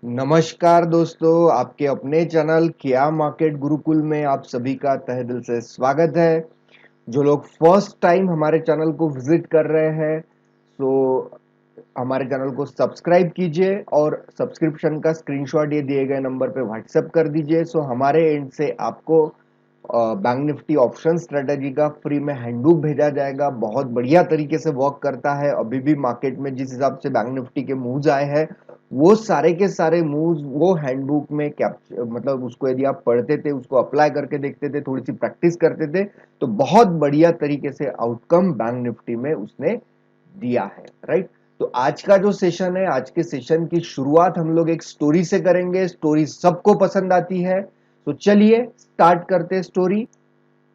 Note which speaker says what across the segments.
Speaker 1: नमस्कार दोस्तों, आपके अपने चैनल क्या मार्केट गुरुकुल में आप सभी का तहे दिल से स्वागत है। जो लोग फर्स्ट टाइम हमारे चैनल को विजिट कर रहे हैं, तो हमारे चैनल को सब्सक्राइब कीजिए और सब्सक्रिप्शन का स्क्रीनशॉट ये दिए गए नंबर पे व्हाट्सएप कर दीजिए। सो हमारे एंड से आपको बैंक निफ्टी ऑप्शन स्ट्रेटेजी का फ्री में हैंडबुक भेजा जाएगा। बहुत बढ़िया तरीके से वर्क करता है। अभी भी मार्केट में जिस हिसाब से बैंक निफ्टी के मूव्स आए हैं, वो सारे के सारे मूव्स वो हैंडबुक में कैप्चर, मतलब उसको यदि आप पढ़ते थे, उसको अप्लाई करके देखते थे, थोड़ी सी प्रैक्टिस करते थे, तो बहुत बढ़िया तरीके से आउटकम बैंक निफ्टी में उसने दिया है। राइट। तो आज का जो सेशन है, आज के सेशन की शुरुआत हम लोग एक स्टोरी से करेंगे। स्टोरी सबको पसंद आती है, तो चलिए स्टार्ट करते हैं स्टोरी।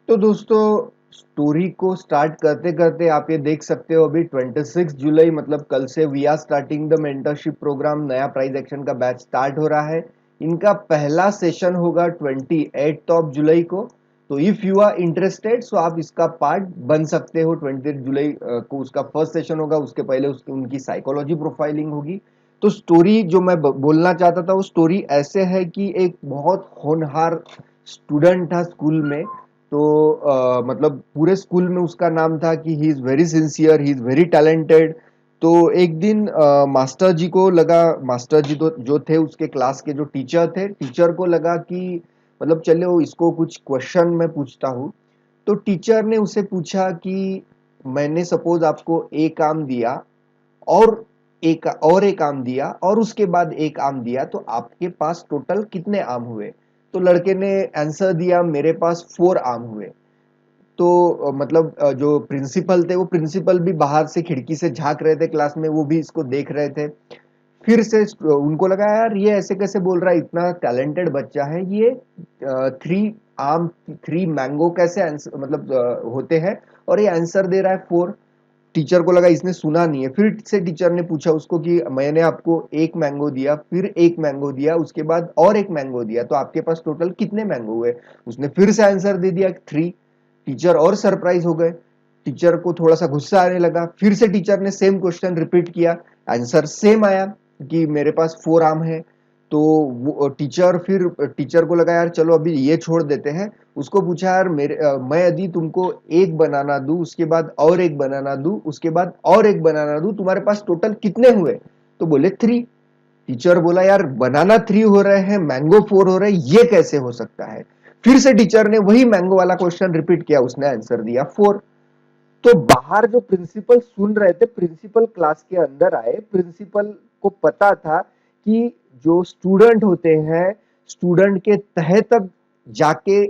Speaker 1: तो दोस्तों, स्टोरी को स्टार्ट करते करते आप ये देख सकते हो, अभी 26 जुलाई मतलब कल से we are starting the mentorship program. नया प्राइस एक्शन का बैच स्टार्ट हो रहा है। इनका पहला सेशन होगा 28 ऑफ जुलाई को। तो इफ यू आर इंटरेस्टेड, सो आप इसका पार्ट बन सकते हो। 28 जुलाई को उसका फर्स्ट सेशन होगा। उसके पहले उसकी उनकी साइकोलॉजी प्रोफाइलिंग होगी। तो स्टोरी जो मैं बोलना चाहता था, वो स्टोरी ऐसे है कि एक बहुत होनहार स्टूडेंट था स्कूल में। तो मतलब पूरे स्कूल में उसका नाम था कि he is very sincere, he is very talented. तो एक दिन मास्टर जी को लगा, मास्टर जी तो जो थे उसके क्लास के जो टीचर थे, टीचर को लगा कि मतलब चलो इसको कुछ क्वेश्चन मैं पूछता हूँ। तो टीचर ने उसे पूछा कि मैंने सपोज आपको एक आम दिया और एक आम दिया और उसके बाद एक आम दिया, तो आपके पास टोटल कितने आम हुए? तो लड़के ने आंसर दिया, मेरे पास 4 आम हुए। तो मतलब जो प्रिंसिपल थे, वो प्रिंसिपल भी बाहर से खिड़की से झांक रहे थे क्लास में, वो भी इसको देख रहे थे। फिर से उनको लगा यार ये ऐसे कैसे बोल रहा है, इतना टैलेंटेड बच्चा है ये। 3 मैंगो कैसे आंसर मतलब होते हैं, और ये आंसर दे रहा है 4। टीचर को लगा इसने सुना नहीं है। फिर से टीचर ने पूछा उसको कि मैंने आपको एक मैंगो दिया, फिर एक मैंगो दिया, उसके बाद और एक मैंगो दिया, तो आपके पास टोटल कितने मैंगो हुए? उसने फिर से आंसर दे दिया 3। टीचर और सरप्राइज हो गए। टीचर को थोड़ा सा गुस्सा आने लगा। फिर से टीचर ने सेम क्वेश्चन रिपीट किया, आंसर सेम आया कि मेरे पास 4 आम है। तो वो टीचर को लगा यार चलो अभी ये छोड़ देते हैं। उसको पूछा यार मैं यदि तुमको एक बनाना दूं, उसके बाद और एक बनाना दूं, उसके बाद और एक बनाना दूं, तुम्हारे पास टोटल कितने हुए? तो बोले 3। टीचर बोला यार बनाना 3 हो रहे हैं, मैंगो 4 हो रहे हैं, ये कैसे हो सकता है? फिर से टीचर ने वही मैंगो वाला क्वेश्चन रिपीट किया, उसने आंसर दिया 4। तो बाहर जो प्रिंसिपल सुन रहे थे, प्रिंसिपल क्लास के अंदर आए। प्रिंसिपल को पता था कि जो स्टूडेंट होते हैं, स्टूडेंट के तहे तक जाके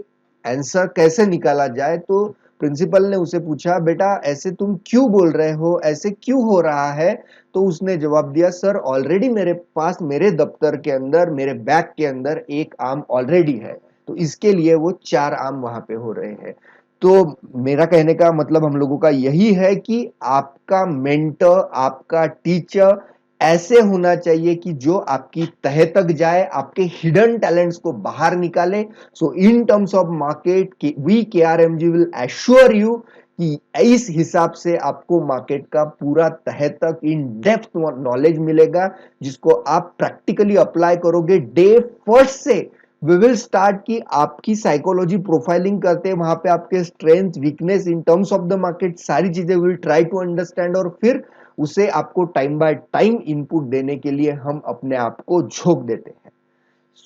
Speaker 1: आंसर कैसे निकाला जाए। तो प्रिंसिपल ने उसे पूछा बेटा ऐसे तुम क्यों बोल रहे हो, ऐसे क्यों हो रहा है? तो उसने जवाब दिया सर ऑलरेडी मेरे पास, मेरे दफ्तर के अंदर, मेरे बैग के अंदर एक आम ऑलरेडी है, तो इसके लिए वो 4 आम वहां पे हो रहे हैं। तो मेरा कहने का मतलब हम लोगों का यही है कि आपका मेंटर, आपका टीचर ऐसे होना चाहिए कि जो आपकी तहे तक जाए, आपके हिडन टैलेंट्स को बाहर निकाले। So in terms of market we KRMG will assure you कि इस हिसाब से आपको मार्केट का पूरा तहे तक इन डेप्थ नॉलेज मिलेगा, जिसको आप प्रैक्टिकली अप्लाई करोगे डे फर्स्ट से। वी विल स्टार्ट कि आपकी साइकोलॉजी प्रोफाइलिंग करते हैं, वहां पे आपके strength, weakness in terms of the market सारी चीजें विल ट्राई टू अंडरस्टैंड, और फिर उसे आपको टाइम बाय टाइम इनपुट देने के लिए हम अपने आप को झोंक देते हैं।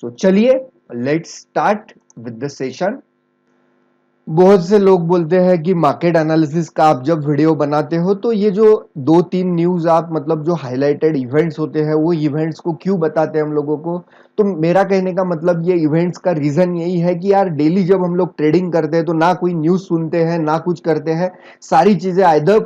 Speaker 1: सो चलिए let's start with the session. बहुत से लोग बोलते हैं कि मार्केट एनालिसिस का आप जब वीडियो बनाते हो, तो ये जो 2-3 न्यूज आप मतलब जो हाईलाइटेड इवेंट्स होते हैं, वो इवेंट्स को क्यों बताते हैं हम लोगों को? तो मेरा कहने का मतलब ये इवेंट्स का रीजन यही है कि यार डेली जब हम लोग ट्रेडिंग करते हैं, तो ना कोई न्यूज सुनते हैं ना कुछ करते हैं। सारी चीजें आइदर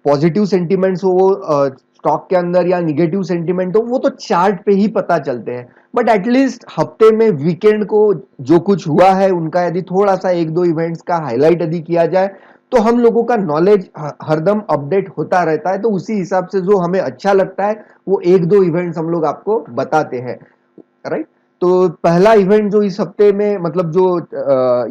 Speaker 1: पॉजिटिव सेंटिमेंट्स हो वो स्टॉक के अंदर, या निगेटिव सेंटिमेंट हो वो तो चार्ट पे ही पता चलते हैं। बट एटलीस्ट हफ्ते में वीकेंड को जो कुछ हुआ है उनका यदि थोड़ा सा 1-2 इवेंट्स का हाईलाइट यदि किया जाए, तो हम लोगों का नॉलेज हरदम अपडेट होता रहता है। तो उसी हिसाब से जो हमें अच्छा लगता है वो 1-2 इवेंट्स हम लोग आपको बताते हैं। राइट। तो पहला इवेंट जो इस हफ्ते में मतलब जो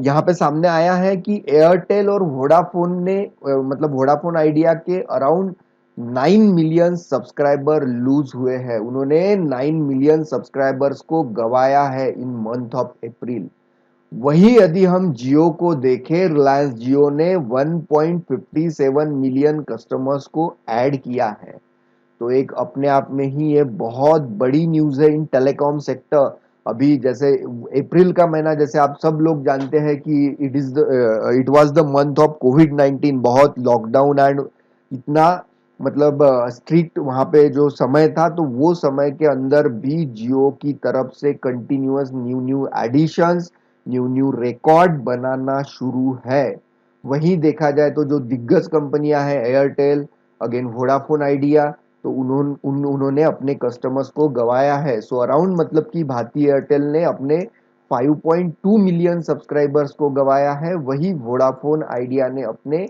Speaker 1: यहाँ पे सामने आया है कि एयरटेल और वोडाफोन ने मतलब वोडाफोन आइडिया के अराउंड 9 मिलियन सब्सक्राइबर लूज हुए हैं। उन्होंने 9 मिलियन सब्सक्राइबर्स को गवाया है इन मंथ ऑफ अप्रैल। वही यदि हम जियो को देखें, रिलायंस जियो ने 1.57 मिलियन कस्टमर्स को ऐड किया है। तो एक अपने आप में ही ये बहुत बड़ी न्यूज है इन टेलीकॉम सेक्टर। अभी जैसे अप्रैल का महीना, जैसे आप सब लोग जानते हैं कि it was the month of कोविड-19। बहुत लॉकडाउन एंड इतना मतलब स्ट्रिक्ट वहां पे जो समय था, तो वो समय के अंदर भी जियो की तरफ से continuous new new additions, new new record बनाना शुरू है। वहीं देखा जाए तो जो दिग्गज कंपनियां हैं, एयरटेल, अगेन वोडाफोन आइडिया, तो उन्होंने अपने कस्टमर्स को गवाया है। सो अराउंड मतलब कि भारती एयरटेल ने अपने 5.2 मिलियन सब्सक्राइबर्स को गवाया है, वही वोडाफोन आइडिया ने अपने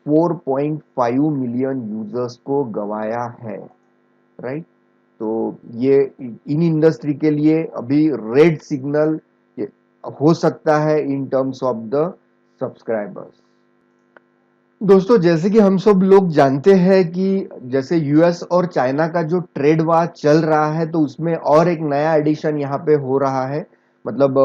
Speaker 1: 4.5 मिलियन यूजर्स को गवाया है। राइट। तो ये इन इंडस्ट्री के लिए अभी रेड सिग्नल हो सकता है इन टर्म्स ऑफ द सब्सक्राइबर्स। दोस्तों, जैसे कि हम सब लोग जानते हैं कि जैसे यूएस और चाइना का जो ट्रेड वार चल रहा है, तो उसमें और एक नया एडिशन यहाँ पे हो रहा है। मतलब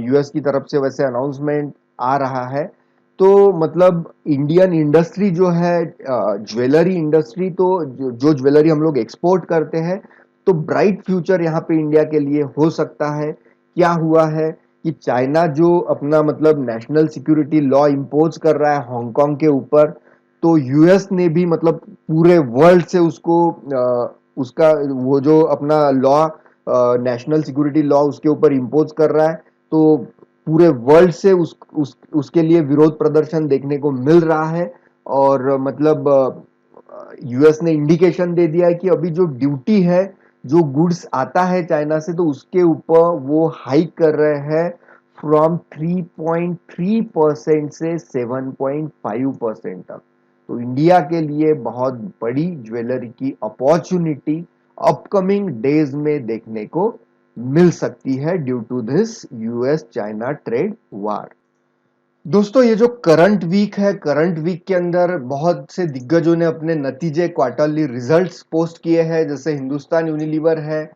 Speaker 1: यूएस की तरफ से वैसे अनाउंसमेंट आ रहा है। तो मतलब इंडियन इंडस्ट्री जो है, ज्वेलरी इंडस्ट्री, तो जो ज्वेलरी हम लोग एक्सपोर्ट करते हैं, तो ब्राइट फ्यूचर यहाँ पे इंडिया के लिए हो सकता है। क्या हुआ है कि चाइना जो अपना मतलब नेशनल सिक्योरिटी लॉ इम्पोज कर रहा है हांगकांग के ऊपर, तो यूएस ने भी मतलब पूरे वर्ल्ड से उसको उसका वो जो अपना लॉ, नेशनल सिक्योरिटी लॉ उसके ऊपर इम्पोज कर रहा है। तो पूरे वर्ल्ड से उसके लिए विरोध प्रदर्शन देखने को मिल रहा है। और मतलब यूएस ने इंडिकेशन दे दिया है कि अभी जो ड्यूटी है, जो गुड्स आता है चाइना से, तो उसके ऊपर वो हाइक कर रहे हैं फ्रॉम 3.3% से 7.5% तक। तो इंडिया के लिए बहुत बड़ी ज्वेलरी की अपॉर्चुनिटी अपकमिंग डेज में देखने को मिल सकती है due to this US China trade war. दोस्तों, ये जो करंट वीक है, करंट वीक के अंदर बहुत से दिग्गजों ने अपने नतीजे, क्वार्टरली रिजल्ट्स पोस्ट किए हैं। जैसे हिंदुस्तान यूनिलीवर है,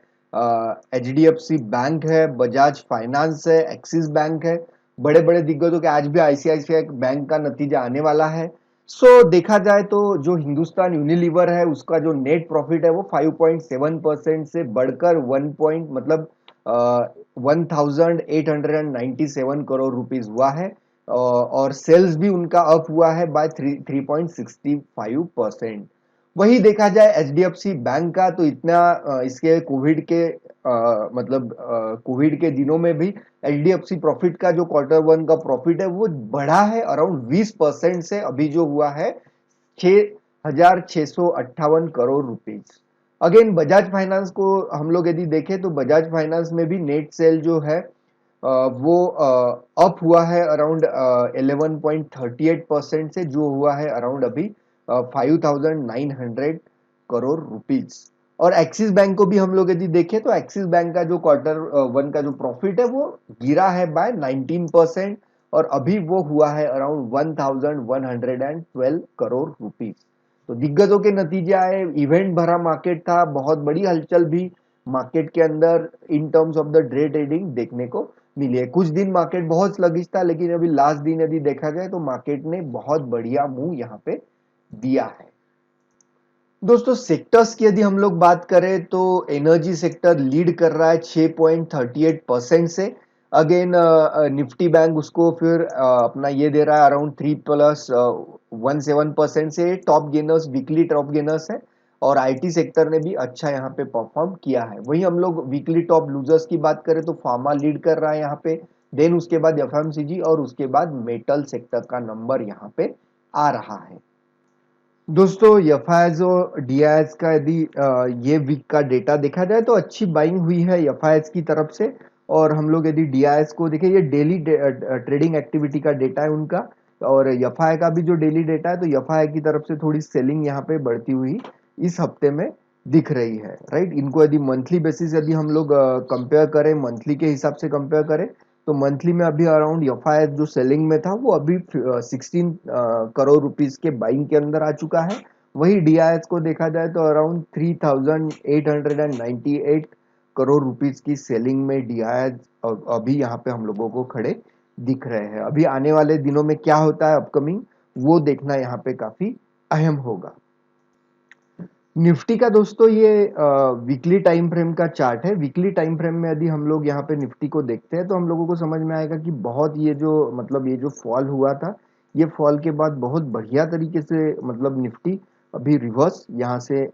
Speaker 1: एचडीएफसी बैंक है, बजाज फाइनेंस है, एक्सिस बैंक है। बड़े बड़े दिग्गजों के आज भी आईसीआईसीआई बैंक का नतीजा आने वाला है। सो देखा जाए तो जो हिंदुस्तान यूनिलीवर है, उसका जो नेट प्रॉफिट है वो 5.7% से बढ़कर 1,897 करोड़ रुपीज हुआ है। और सेल्स भी उनका अप हुआ है बाय 3.65%। वही देखा जाए एचडीएफसी बैंक का, तो इतना इसके कोविड के मतलब कोविड के दिनों में भी एचडीएफसी प्रॉफिट का जो Q1 का प्रॉफिट है वो बढ़ा है अराउंड 20% से, अभी जो हुआ है 6,658 crore rupees. Again Bajaj finance को हम लोग यदि देखें, तो बजाज फाइनेंस में भी नेट सेल जो है वो अप हुआ है अराउंड 11.38% से, जो हुआ है अराउंड अभी 5,900 करोड़ रुपीज। और एक्सिस बैंक को भी हम लोग यदि देखें, तो एक्सिस बैंक का जो Q1 का जो प्रॉफिट है वो गिरा है बाय 19%, और अभी वो हुआ है अराउंड 1,112 करोड़ रुपीज। तो दिग्गजों के नतीजे आए, इवेंट भरा मार्केट था, बहुत बड़ी हलचल भी मार्केट के अंदर इन terms of the day trading देखने को मिली है। कुछ दिन मार्केट बहुत स्लगिश था, लेकिन अभी लास्ट दिन यदि देखा जाए तो मार्केट ने बहुत बढ़िया मूव यहाँ पे दिया है। दोस्तों, सेक्टर्स की यदि हम लोग बात करें, तो एनर्जी सेक्टर लीड कर रहा है 6.38% से। अगेन निफ्टी बैंक उसको फिर अपना ये दे रहा है अराउंड 3+17% से। Top gainers, weekly top gainers है। और आईटी सेक्टर ने भी अच्छा यहाँ पे परफॉर्म किया है। वही हम लोग वीकली टॉप लूजर्स की बात करें, तो फार्मा लीड कर रहा है यहाँ पे, देन उसके बाद एफएमसीजी, और उसके बाद मेटल सेक्टर का नंबर यहाँ पे आ रहा है। दोस्तों, एफआईएस और डीआईएस का यदि ये वीक का डेटा देखा जाए, तो अच्छी बाइंग हुई है एफआईएस की तरफ से। और हम लोग यदि डीआईएस को देखें, ये डेली ट्रेडिंग एक्टिविटी का डेटा है उनका। और एफआई का भी जो डेली डेटा है, तो एफआई की तरफ से थोड़ी सेलिंग यहाँ पे बढ़ती हुई इस हफ्ते में दिख रही है। राइट। इनको यदि मंथली बेसिस यदि हम लोग कंपेयर करें, मंथली के हिसाब से कंपेयर करें, तो मंथली में अभी अराउंड एफआई जो सेलिंग में था वो अभी 16 करोड़ रुपीज के बाइंग के अंदर आ चुका है। वही DIS को देखा जाए तो अराउंड 3898 करोड़ रुपीस की सेलिंग में DIS अभी यहाँ पे हम लोगों को खड़े दिख रहे हैं। अभी आने वाले दिनों में क्या होता है अपकमिंग, वो देखना यहाँ पे काफी अहम होगा। निफ्टी का दोस्तों ये वीकली टाइम फ्रेम का चार्ट है। वीकली टाइम फ्रेम में यदि हम लोग यहाँ पे निफ्टी को देखते हैं तो हम लोगों को समझ में आएगा कि बहुत ये जो फॉल हुआ था, ये फॉल के बाद बहुत बढ़िया तरीके से मतलब निफ्टी अभी रिवर्स यहाँ से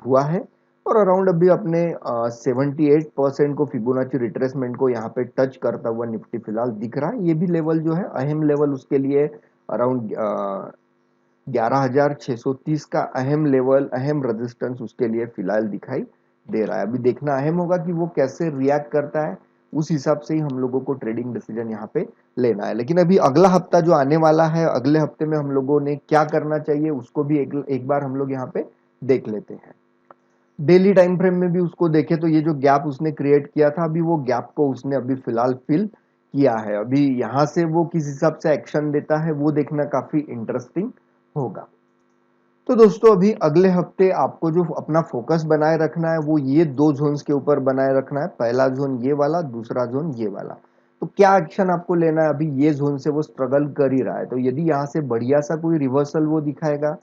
Speaker 1: हुआ है और अराउंड अभी अपने 78% को फिबोनाची रिट्रेसमेंट को यहाँ पे टच करता हुआ निफ्टी फिलहाल दिख रहा है। ये भी लेवल जो है अहम लेवल उसके लिए अराउंड 11,630 का अहम लेवल, अहम रेजिस्टेंस उसके लिए फिलहाल दिखाई दे रहा है। अभी देखना अहम होगा कि वो कैसे रिएक्ट करता है, उस हिसाब से ही हम लोगों को ट्रेडिंग डिसीजन यहाँ पे लेना है। लेकिन अभी अगला हफ्ता जो आने वाला है, अगले हफ्ते में हम लोगों ने क्या करना चाहिए उसको भी एक बार हम लोग यहाँ पे देख लेते हैं। डेली टाइम फ्रेम में भी उसको देखे तो ये जो गैप उसने क्रिएट किया था, अभी वो गैप को उसने अभी फिलहाल फिल किया है। अभी यहाँ से वो किस हिसाब से एक्शन देता है वो देखना काफी इंटरेस्टिंग होगा। तो दोस्तों अभी अगले हफ्ते आपको जो अपना फोकस बनाए रखना है वो ये दो जोन्स के ऊपर बनाए रखना है। पहला जोन ये वाला, दूसरा जोन ये वाला। तो क्या एक्शन आपको लेना है, अभी ये जोन से वो स्ट्रगल कर ही रहा है, तो यदि यहाँ से बढ़िया सा कोई रिवर्सल वो दिखाएगा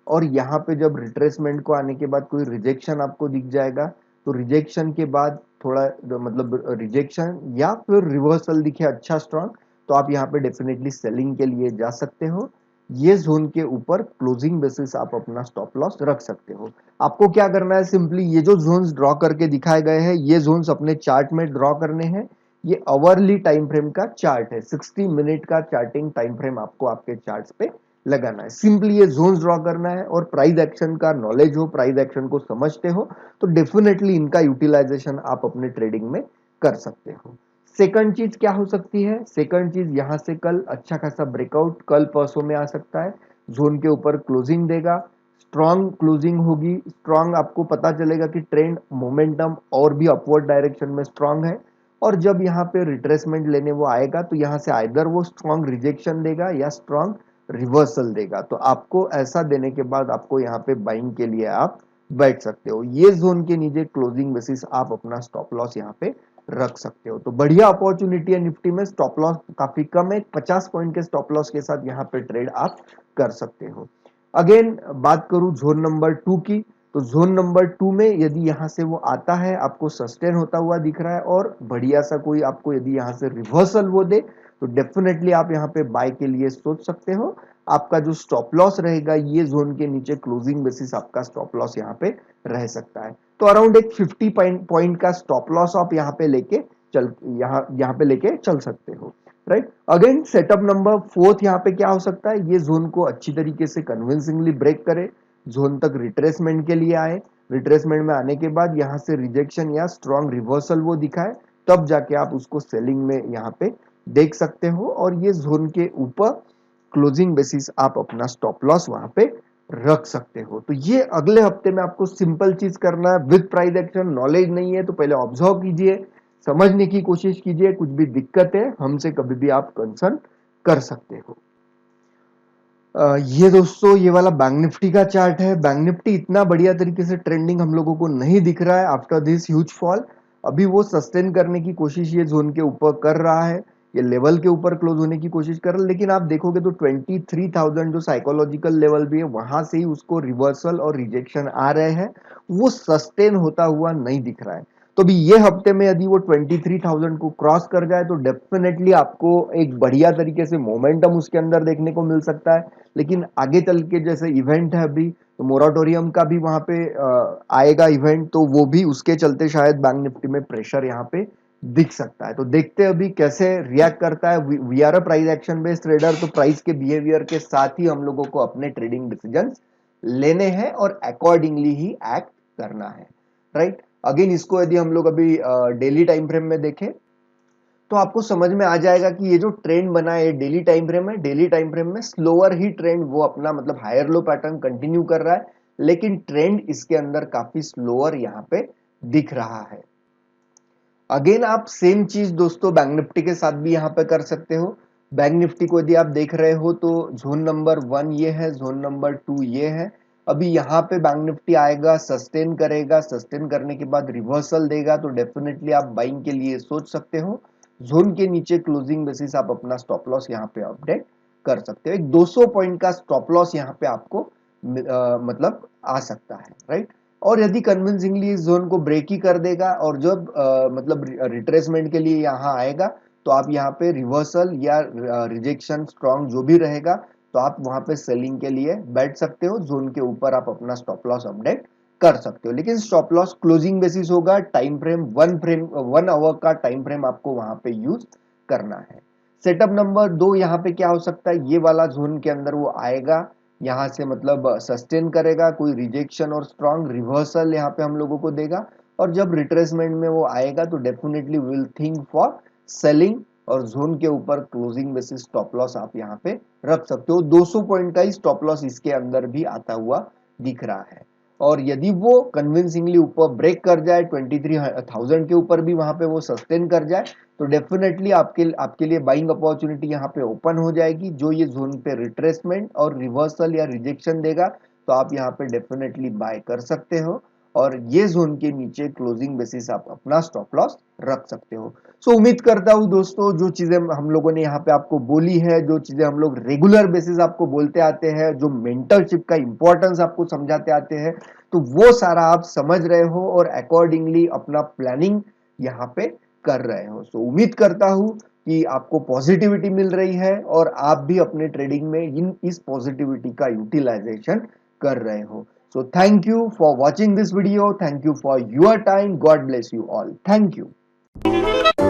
Speaker 1: और यहाँ पे जब रिट्रेसमेंट को आने के बाद कोई रिजेक्शन आपको दिख जाएगा, तो रिजेक्शन के बाद थोड़ा मतलब रिजेक्शन या फिर रिवर्सल दिखे अच्छा स्ट्रांग, तो आप यहाँ पे डेफिनेटली सेलिंग के लिए जा सकते हो। ये जोन के ऊपर क्लोजिंग बेसिस आप अपना स्टॉप लॉस रख सकते हो। आपको क्या करना है, सिंपली ये जो जोन्स ड्रॉ करके दिखाए गए हैं, ये जोन्स अपने चार्ट में ड्रॉ करने हैं। ये आवरली टाइम फ्रेम का चार्ट है, 60 मिनट का चार्टिंग टाइम फ्रेम आपको आपके चार्ट्स पे लगाना है। सिंपली ये जोन्स ड्रॉ करना है और प्राइस एक्शन का नॉलेज हो, प्राइस एक्शन को समझते हो, तो डेफिनेटली इनका यूटिलाइजेशन आप अपने ट्रेडिंग में कर सकते हो। सेकंड चीज क्या हो सकती है, सेकंड चीज यहां से कल अच्छा खासा ब्रेकआउट कल परसों में आ सकता है, जोन के ऊपर क्लोजिंग देगा, स्ट्रॉन्ग क्लोजिंग होगी, स्ट्रॉन्ग आपको पता चलेगा कि ट्रेंड मोमेंटम और भी अपवर्ड डायरेक्शन में स्ट्रॉन्ग है। और जब यहाँ पे रिट्रेसमेंट लेने वो आएगा तो यहाँ से आइदर वो स्ट्रॉन्ग रिजेक्शन देगा या स्ट्रॉन्ग रिवर्सल देगा, तो आपको ऐसा देने के बाद आपको यहाँ पे बाइंग के लिए आप बैठ सकते हो। ये जोन के नीचे क्लोजिंग बेसिस आप अपना स्टॉप लॉस यहाँ पे रख सकते हो। तो बढ़िया अपॉर्चुनिटी है निफ्टी में, स्टॉप लॉस काफी कम है, 50 पॉइंट के स्टॉप लॉस के साथ यहाँ पे ट्रेड आप कर सकते हो। अगेन बात करूं जोन नंबर 2 की, तो जोन नंबर 2 में यदि यहाँ से वो आता है, आपको सस्टेन होता हुआ दिख रहा है और बढ़िया सा कोई आपको यदि यहाँ से रिवर्सल वो दे, तो डेफिनेटली आप यहाँ पे बाय के लिए सोच सकते हो। आपका जो स्टॉप लॉस रहेगा ये जोन के नीचे क्लोजिंग बेसिस आपका स्टॉप लॉस यहाँ पे रह सकता है। तो अराउंड एक 50 पॉइंट का स्टॉप लॉस आप यहाँ पे लेके यहाँ पे लेके चल सकते हो, राइट। अगेन सेटअप नंबर 4 यहाँ पे क्या हो सकता है, ये जोन को अच्छी तरीके से कन्विंसिंगली ब्रेक करे, जोन तक रिट्रेसमेंट के लिए आए, रिट्रेसमेंट में आने के बाद यहाँ से रिजेक्शन या स्ट्रॉन्ग रिवर्सल वो दिखाए, तब जाके आप उसको सेलिंग में यहाँ पे देख सकते हो और ये जोन के ऊपर क्लोजिंग बेसिस आप अपना स्टॉप लॉस वहां पे रख सकते हो। तो ये अगले हफ्ते में आपको सिंपल चीज करना है विद प्राइस एक्शन। नॉलेज नहीं है तो पहले ऑब्जर्व कीजिए, समझने की कोशिश कीजिए, कुछ भी दिक्कत है हमसे कभी भी आप कंसर्न कर सकते हो। ये दोस्तों ये वाला बैंक निफ्टी का चार्ट है। बैंक निफ्टी इतना बढ़िया तरीके से ट्रेंडिंग हम लोगों को नहीं दिख रहा है आफ्टर दिस ह्यूज फॉल। अभी वो सस्टेन करने की कोशिश ये जोन के ऊपर कर रहा है, ये लेवल के ऊपर क्लोज होने की कोशिश कर रहा है, लेकिन आप देखोगे तो 23,000 जो साइकोलॉजिकल लेवल भी है वहां से ही उसको रिवर्सल और रिजेक्शन आ रहे हैं, वो सस्टेन होता हुआ नहीं दिख रहा है। तो भी ये हफ्ते में यदि वो 23,000 को क्रॉस कर जाए तो डेफिनेटली आपको एक बढ़िया तरीके से मोमेंटम उसके अंदर देखने को मिल सकता है। लेकिन आगे चल के जैसे इवेंट है अभी, तो मोराटोरियम का भी वहां पे आएगा इवेंट, तो वो भी उसके चलते शायद बैंक निफ्टी में प्रेशर यहाँ पे दिख सकता है। तो देखते हैं अभी कैसे रिएक्ट करता है। We are a price action based trader, तो प्राइस के बिहेवियर के साथ ही हम लोगों को अपने ट्रेडिंग डिसीजन लेने हैं और अकॉर्डिंगली ही एक्ट करना है, राइट। अगेन इसको यदि हम लोग अभी डेली टाइम फ्रेम में देखें तो आपको समझ में आ जाएगा कि ये जो ट्रेंड बना है डेली टाइम फ्रेम में, डेली टाइम फ्रेम में स्लोअर ही ट्रेंड वो अपना मतलब हायर लो पैटर्न कंटिन्यू कर रहा है, लेकिन ट्रेंड इसके अंदर काफी स्लोअर यहाँ पे दिख रहा है। अगेन आप सेम चीज दोस्तों बैंक निफ्टी के साथ भी यहाँ पे कर सकते हो। बैंक निफ्टी को यदि आप देख रहे हो तो जोन नंबर 1 ये है, जोन नंबर 2 ये है, अभी यहाँ पे बैंक निफ्टी आएगा, सस्टेन करेगा, सस्टेन करने के बाद रिवर्सल देगा तो डेफिनेटली आप बाइंग के लिए सोच सकते हो। जोन के नीचे क्लोजिंग बेसिस आप अपना स्टॉप लॉस यहाँ पे अपडेट कर सकते हो। एक 200 पॉइंट का स्टॉप लॉस यहाँ पे आपको मतलब आ सकता है, राइट। और यदि कन्विंसिंगली इस जोन को ब्रेक ही कर देगा और जब मतलब रिट्रेसमेंट के लिए यहाँ आएगा तो आप यहाँ पे रिवर्सल या रिजेक्शन स्ट्रॉन्ग जो भी रहेगा तो आप वहां पे सेलिंग के लिए बैठ सकते हो। जोन के ऊपर आप अपना स्टॉप लॉस अपडेट कर सकते हो, लेकिन स्टॉप लॉस क्लोजिंग बेसिस होगा। टाइम फ्रेम 1 आवर का टाइम फ्रेम आपको वहां पे यूज करना है। सेटअप नंबर 2 यहाँ पे क्या हो सकता है, ये वाला जोन के अंदर वो आएगा, यहाँ से मतलब सस्टेन करेगा, कोई रिजेक्शन और स्ट्रॉन्ग रिवर्सल यहाँ पे हम लोगों को देगा, और जब रिट्रेसमेंट में वो आएगा तो definitely will think for selling, और जोन के ऊपर क्लोजिंग बेसिस स्टॉप लॉस आप यहाँ पे रख सकते हो। 200 पॉइंट का ही स्टॉप लॉस इसके अंदर भी आता हुआ दिख रहा है। और यदि वो कन्विंसिंगली ऊपर ब्रेक कर जाए 23,000 के ऊपर भी वहां पे वो सस्टेन कर जाए तो डेफिनेटली आपके लिए बाइंग अपॉर्चुनिटी यहाँ पे ओपन हो जाएगी। जो ये जोन पे रिट्रेसमेंट और रिवर्सल या रिजेक्शन देगा तो आप यहाँ पे डेफिनेटली बाय कर सकते हो, और ये जोन के नीचे क्लोजिंग बेसिस आप अपना स्टॉप लॉस रख सकते हो। सो उम्मीद करता हूं दोस्तों जो चीजें हम लोगों ने यहाँ पे आपको बोली है, जो चीजें हम लोग रेगुलर बेसिस आपको बोलते आते हैं, जो मेंटरशिप का इंपॉर्टेंस आपको समझाते आते हैं, तो वो सारा आप समझ रहे हो और अकॉर्डिंगली अपना प्लानिंग यहाँ पे कर रहे हो। सो उम्मीद करता हूं कि आपको पॉजिटिविटी मिल रही है और आप भी अपने ट्रेडिंग में इस पॉजिटिविटी का यूटिलाइजेशन कर रहे हो। So thank you for watching this video. Thank you for your time. God bless you all. Thank you.